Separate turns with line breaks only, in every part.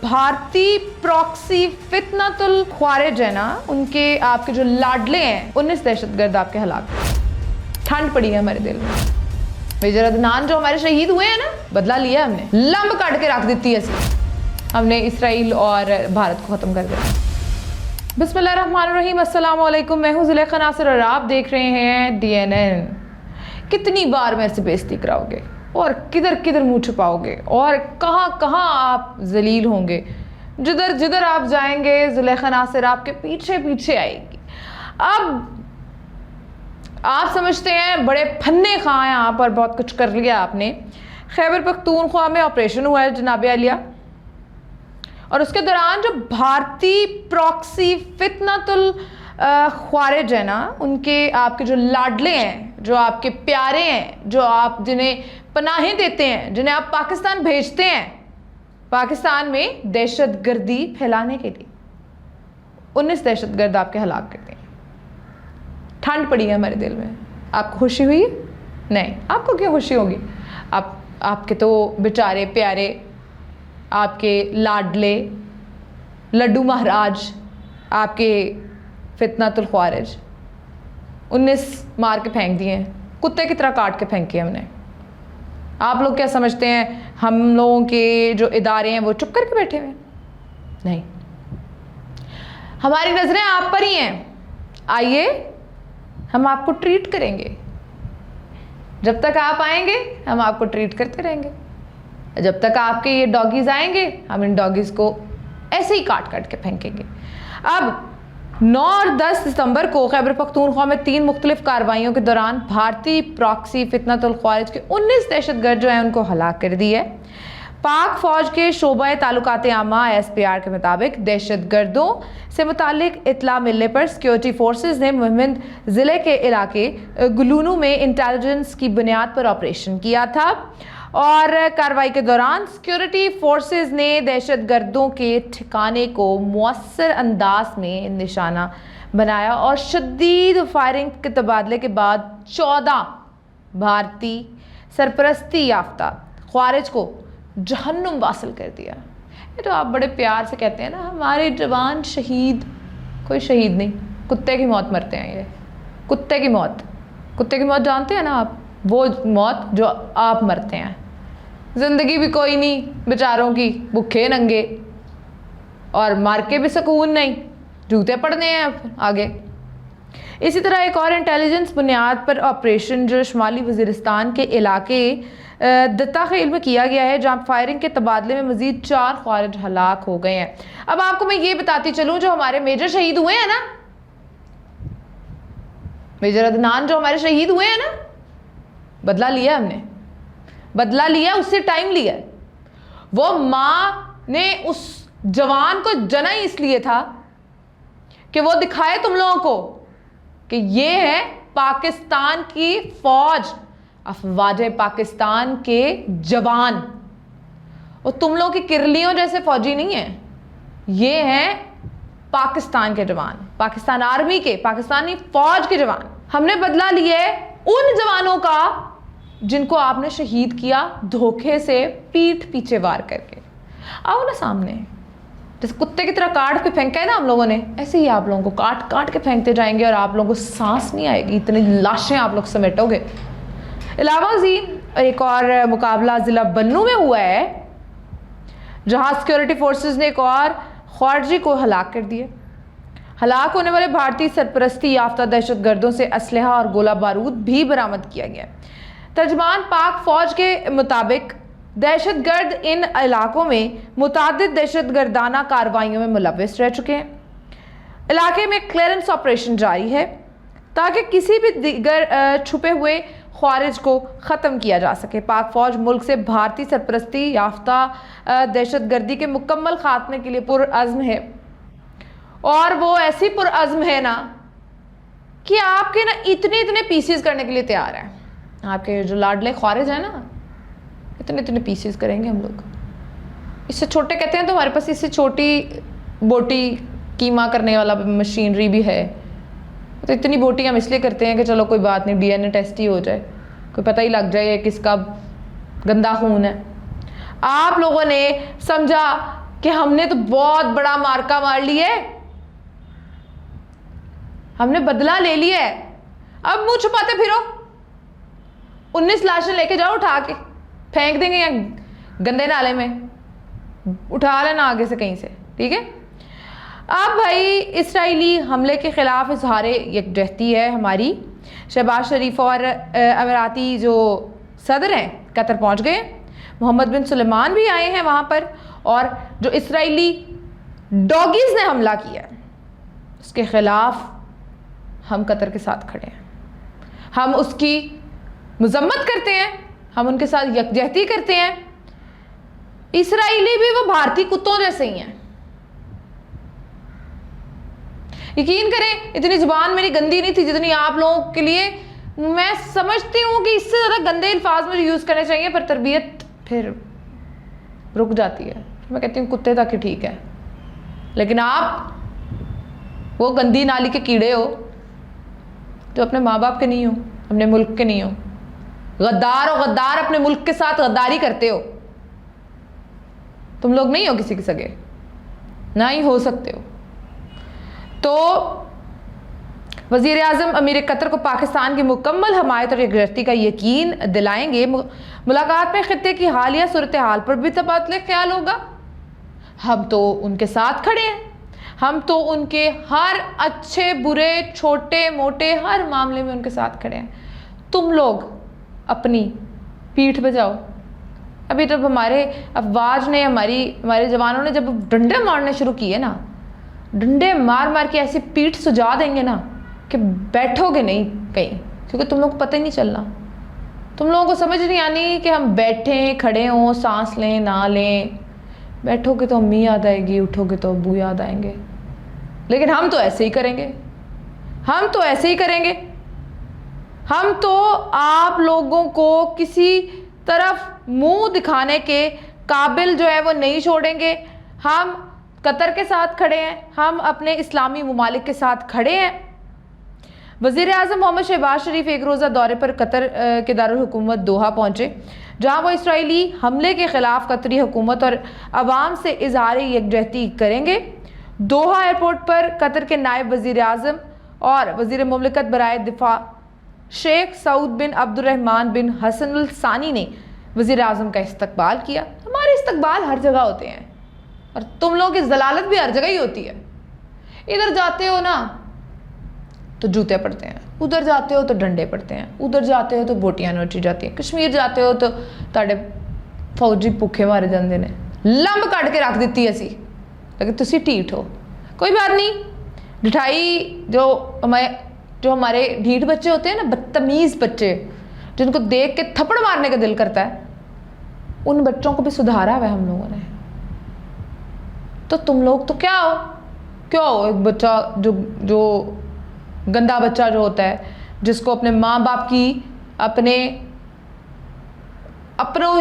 भारतीय प्रॉक्सी फितनतुल ख्वारिज है ना, उनके आपके जो लाडले हैं 19 दहशतगर्द आपके हलाक। ठंड पड़ी है हमारे दिल में। मेजर अदनान जो हमारे शहीद हुए हैं ना, बदला लिया हमने, लंब काट के रख देती है हमने इसराइल और भारत को ख़त्म कर दिया। बिस्मिल्लाहिर्रहमानिर्रहीम, अस्सलाम वालेकुम। मैं हूँ ज़ुलेखा नासिर और आप देख रहे हैं DNN। कितनी बार मेरे से बेइज्जती कराओगे और किधर किधर मुंह छुपाओगे और कहाँ कहाँ आप जलील होंगे। जिधर जिधर आप जाएंगे ज़ुलेखा नासिर आपके पीछे पीछे आएगी। अब आप समझते हैं बड़े फन्ने खां हैं यहाँ पर, बहुत कुछ कर लिया आपने। खैबर पख्तूनख्वा में ऑपरेशन हुआ है जनाब आलिया, और उसके दौरान जो भारतीय प्रॉक्सी फितनतुल ख्वारिज है ना, उनके आपके जो लाडले हैं, जो आपके प्यारे हैं, जो आप जिन्हें पनाहें देते हैं, जिन्हें आप पाकिस्तान भेजते हैं पाकिस्तान में दहशत गर्दी फैलाने के लिए, 19 दहशतगर्द आपके हलाक करते हैं। ठंड पड़ी है हमारे दिल में। आपको खुशी हुई है? नहीं, आपको क्यों खुशी होगी? आपके तो बेचारे प्यारे, आपके लाडले लड्डू महाराज, आपके फितनतुल ख्वारिज 19 मार के फेंक दिए हैं, कुत्ते की तरह काट के फेंके हमने। आप लोग क्या समझते हैं हम लोगों के जो इदारे हैं वो चुप करके बैठे हुए हैं? नहीं, हमारी नजरें आप पर ही हैं। आइए, हम आपको ट्रीट करेंगे। जब तक आप आएंगे हम आपको ट्रीट करते रहेंगे। जब तक आपके ये डॉगीज आएंगे हम इन डॉगीज को ऐसे ही काट काट के फेंकेंगे। अब 9 और 10 सितंबर को खैबर पख्तूनख्वा में 3 मुख्तलिफ कार्रवाइयों के दौरान भारतीय प्रॉक्सी फितनतुल ख्वारिज के 19 दहशतगर्द जो हैं उनको हलाक कर दी है। पाक फौज के शोबा ताल्लुकात आमा SPR के मुताबिक दहशतगर्दों से मुतालिक इतला मिलने पर सिक्योरिटी फोर्सेज ने मुहिम ज़िले के इलाके गुलूनू में इंटेलिजेंस की बुनियाद पर ऑपरेशन किया था, और कार्रवाई के दौरान सिक्योरिटी फोर्सेज ने दहशतगर्दों के ठिकाने को मुअस्सर अंदाज में निशाना बनाया और शदीद फायरिंग के तबादले के बाद 14 भारतीय सरपरस्ती याफ्ता ख्वारिज को जहन्नुम वासिल कर दिया। ये तो आप बड़े प्यार से कहते हैं ना, हमारे जवान शहीद। कोई शहीद नहीं, कुत्ते की मौत मरते हैं ये, कुत्ते की मौत। कुत्ते की मौत जानते हैं ना आप? वो मौत जो आप मरते हैं। ज़िंदगी भी कोई नहीं बेचारों की, भूखे नंगे, और मार के भी सुकून नहीं, जूते पड़ने हैं आगे। इसी तरह एक और इंटेलिजेंस बुनियाद पर ऑपरेशन जो शुमाली वज़ीरिस्तान के इलाके दत्ता खेल में किया गया है, जहाँ फायरिंग के तबादले में मज़ीद 4 ख्वारिज हलाक हो गए हैं। अब आपको मैं ये बताती चलूँ, जो हमारे मेजर शहीद हुए हैं ना, मेजर अदनान जो हमारे शहीद हुए हैं ना, बदला लिया हमने, बदला लिया, उससे टाइम लिया। वो माँ ने उस जवान को जना ही इसलिए था कि वो दिखाए तुम लोगों को कि ये है पाकिस्तान की फौज, अफवाज पाकिस्तान के जवान। और तुम लोगों की किरलियों जैसे फौजी नहीं है, ये हैं पाकिस्तान के जवान, पाकिस्तान आर्मी के, पाकिस्तानी फौज के जवान। हमने बदला लिया उन जवानों का जिनको आपने शहीद किया धोखे से, पीठ पीछे वार करके। आओ ना सामने, जैसे कुत्ते की तरह काट के फेंका है ना हम लोगों ने, ऐसे ही आप लोगों को काट काट के फेंकते जाएंगे और आप लोगों को सांस नहीं आएगी, इतनी लाशें आप लोग समेटोगे। अलावा जी एक और मुकाबला ज़िला बन्नू में हुआ है, जहां सिक्योरिटी फोर्सेस ने एक और ख्वारिजी को हलाक कर दिया। हलाक होने वाले भारतीय सरपरस्ती याफ्ता दहशतगर्दों से असलहा और गोला बारूद भी बरामद किया गया। तर्जमान पाक फौज के मुताबिक दहशतगर्द इन इलाकों में मुतादिद दहशतगर्दाना कार्रवाइयों में मुलव्वस रह चुके हैं। इलाके में क्लियरेंस ऑपरेशन जारी है ताकि किसी भी दीगर छुपे हुए ख्वारिज को ख़त्म किया जा सके। पाक फौज मुल्क से भारतीय सरपरस्ती याफ्ता दहशतगर्दी के मुकम्मल खात्मे के लिए पुरअज़्म है, और वो ऐसी पुरअज़्म है ना कि आपके ना इतने इतने पीसेस करने के लिए तैयार है। आपके जो लाडले ख्वारिज हैं ना, इतने इतने पीसेस करेंगे हम लोग। इससे छोटे कहते हैं तो हमारे पास इससे छोटी बोटी कीमा करने वाला मशीनरी भी है। तो इतनी बोटी हम इसलिए करते हैं कि चलो कोई बात नहीं, DNA टेस्ट ही हो जाए, कोई पता ही लग जाए किसका गंदा खून है। आप लोगों ने समझा कि हमने तो बहुत बड़ा मार्का मार लिया है, हमने बदला ले लिया है, अब मुंह छुपाते फिरो। 19 लाशें लेके जाओ, उठा के फेंक देंगे यहाँ गंदे नाले में, उठा लेना आगे से कहीं से, ठीक है। अब भाई इस्राएली हमले के ख़िलाफ़ इज़हार यकजहती है हमारी। शहबाज शरीफ और अमीराती जो सदर हैं कतर पहुँच गए, मोहम्मद बिन सुलेमान भी आए हैं वहाँ पर, और जो इस्राएली डॉगीज़ ने हमला किया उसके ख़िलाफ़ हम कतर के साथ खड़े हैं, हम उसकी मजम्मत करते हैं, हम उनके साथ यकजहती करते हैं। इस्राएली भी वो भारतीय कुत्तों जैसे ही हैं। यकीन करें इतनी जुबान मेरी गंदी नहीं थी जितनी आप लोगों के लिए। मैं समझती हूँ कि इससे ज़्यादा गंदे अल्फाज मुझे यूज़ करने चाहिए, पर तरबियत फिर रुक जाती है। मैं कहती हूँ कुत्ते तक ही ठीक है, लेकिन आप वो गंदी नाली के कीड़े हो जो अपने माँ बाप के नहीं हो, अपने मुल्क के नहीं हो, गद्दार हो, गद्दार अपने मुल्क के साथ गद्दारी करते हो। तुम लोग नहीं हो किसी के सगे, ना ही हो सकते हो। तो वज़ीर आज़म अमीर कतर को पाकिस्तान की मुकम्मल हमायत और यकजहती का यकीन दिलाएंगे। मुलाकात में खित्ते की हालिया सूरत हाल पर भी तबादला ख्याल होगा। हम तो उनके साथ खड़े हैं, हम तो उनके हर अच्छे बुरे छोटे मोटे हर मामले में उनके साथ खड़े हैं। तुम लोग अपनी पीठ बजाओ। अभी जब हमारे अफवाज ने हमारे जवानों ने जब डंडे मारने शुरू किए ना, डंडे मार मार के ऐसी पीठ सुजा देंगे ना कि बैठोगे नहीं कहीं, क्योंकि तुम लोग को पता ही नहीं चलना। तुम लोगों को समझ नहीं आनी कि हम बैठें खड़े हों, सांस लें ना लें। बैठोगे तो अम्मी याद आएगी, उठोगे तो अब्बू याद आएंगे, लेकिन हम तो ऐसे ही करेंगे, हम तो ऐसे ही करेंगे। हम तो आप लोगों को किसी तरफ मुंह दिखाने के काबिल जो है वो नहीं छोड़ेंगे। हम कतर के साथ खड़े हैं, हम अपने इस्लामी ममालिक के साथ खड़े हैं। वज़ीर आज़म मोहम्मद शहबाज शरीफ एक रोज़ा दौरे पर कतर के दारुल हुकूमत दोहा पहुँचे, जहाँ वो इसराइली हमले के ख़िलाफ़ कतरी हुकूमत और आवाम से इज़हार यकजहती करेंगे। दोहा एयरपोर्ट पर कतर के नायब वज़ीर आज़म और वज़ीर मुमलिकत बराए दिफा शेख सऊद बिन अब्दुर्रहमान बिन हसन अल सानी ने वज़ीर आज़म का इस्तकबाल किया। हमारे इस्तकबाल हर जगह होते हैं और तुम लोगों की ज़लालत भी हर जगह ही होती है। इधर जाते हो ना तो जूते पड़ते हैं, उधर जाते हो तो डंडे पड़ते हैं, उधर जाते हो तो बोटियां नोची जाती हैं, कश्मीर जाते हो तो ताड़े फौजी भुखे मारे जाते ने, लंब कट के रख दी असी, लेकिन तुसी ढीठ हो। कोई बात नहीं, ढिठाई जो हमारे ढीठ बच्चे होते हैं ना, बदतमीज़ बच्चे जिनको देख के थप्पड़ मारने का दिल करता है, उन बच्चों को भी सुधारा हुआ है हम लोगों ने। तो तुम लोग तो क्या हो एक बच्चा जो गंदा बच्चा जो होता है, जिसको अपने माँ बाप की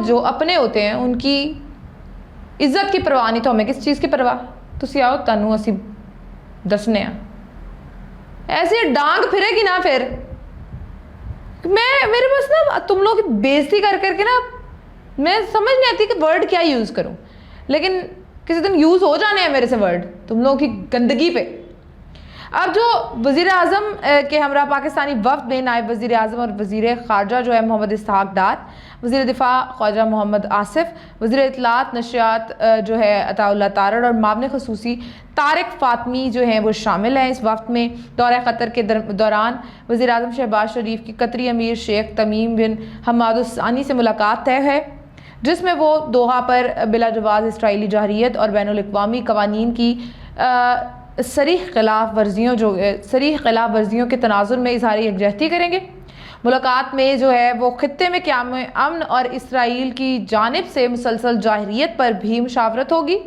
जो अपने होते हैं उनकी इज्जत की परवाह नहीं, तो हमें किस चीज़ की परवाह। तुसी आओ तानू असी दसने ऐसे डांग फिरेगी ना, फिर मेरे पास ना तुम लोग की बेइज्जती कर करके ना मैं समझ नहीं आती कि वर्ड क्या यूज़ करूं, लेकिन किसी दिन यूज़ हो जाने हैं मेरे से वर्ड तुम लोगों की गंदगी पे। अब जो वज़ीर आज़म के हमरा पाकिस्तानी वफ़द में नायब वज़ीर आज़म और वज़ीर ख़ारजा जो है मोहम्मद इसहाक़ डार, वज़ीर दिफ़ा ख्वाजा मोहम्मद आसिफ, वज़ीर इत्तलात नशियात जो है अताउल्लाह तारड़ और मामले ख़ुसूसी तारिक फ़ातमी जो हैं वो शामिल हैं इस वफ़द में। दौरा क़तर के दौरान वज़ीर आज़म शहबाज शरीफ की कतरी अमीर शेख तमीम बिन हम्माद अल सानी से मुलाकात तय है, जिसमें वो दोहा पर बिला जवाज़ इसराइली जहरीत और बैनुल-अक़वामी क़वानीन की सरीह ख़िलाफ़ वर्जियों के तनाज़ुर में इज़हार यकजहती करेंगे। मुलाकात में जो है वो ख़ित्ते में क़याम अमन और इसराइल की जानिब से मुसलसल जाहिरियत पर भी मुशावरत होगी।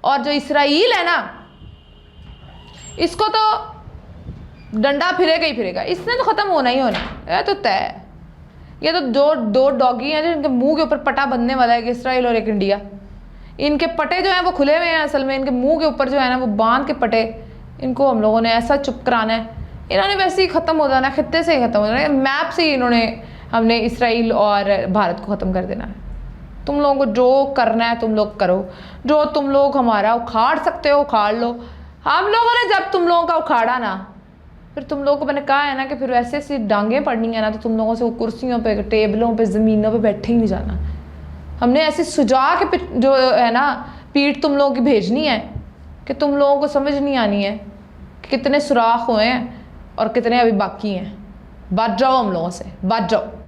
और जो इसराइल है ना, इसको तो डंडा फिरेगा ही फिरेगा, इसने तो ख़त्म होना ही होना, यह तो तय है। ये तो दो डॉगी हैं जिनके मुंह के ऊपर पटा बंधने वाला है, एक इसराइल और एक इंडिया। इनके पटे जो हैं वो खुले हुए हैं, असल में इनके मुंह के ऊपर जो है ना वो बांध के पटे, इनको हम लोगों ने ऐसा चुप कराना है। इन्होंने वैसे ही ख़त्म हो जाना है, खित्ते से ही ख़त्म हो जाना है, मैप से ही हमने इसराइल और भारत को ख़त्म कर देना है। तुम लोगों को जो करना है तुम लोग करो, जो तुम लोग हमारा उखाड़ सकते हो उखाड़ लो। हम लोगों ने जब तुम लोगों का उखाड़ा ना, फिर तुम लोगों को मैंने कहा है ना कि फिर वैसे ऐसी डांगें पड़नी है ना, तो तुम लोगों से वो कुर्सियों पे, टेबलों पे, ज़मीनों पे बैठे ही नहीं जाना। हमने ऐसे सुजा के जो है ना पीठ तुम लोगों की भेजनी है कि तुम लोगों को समझ नहीं आनी है कि कितने सुराख हुए हैं और कितने अभी बाकी हैं। बच जाओ हम लोगों से, बच जाओ।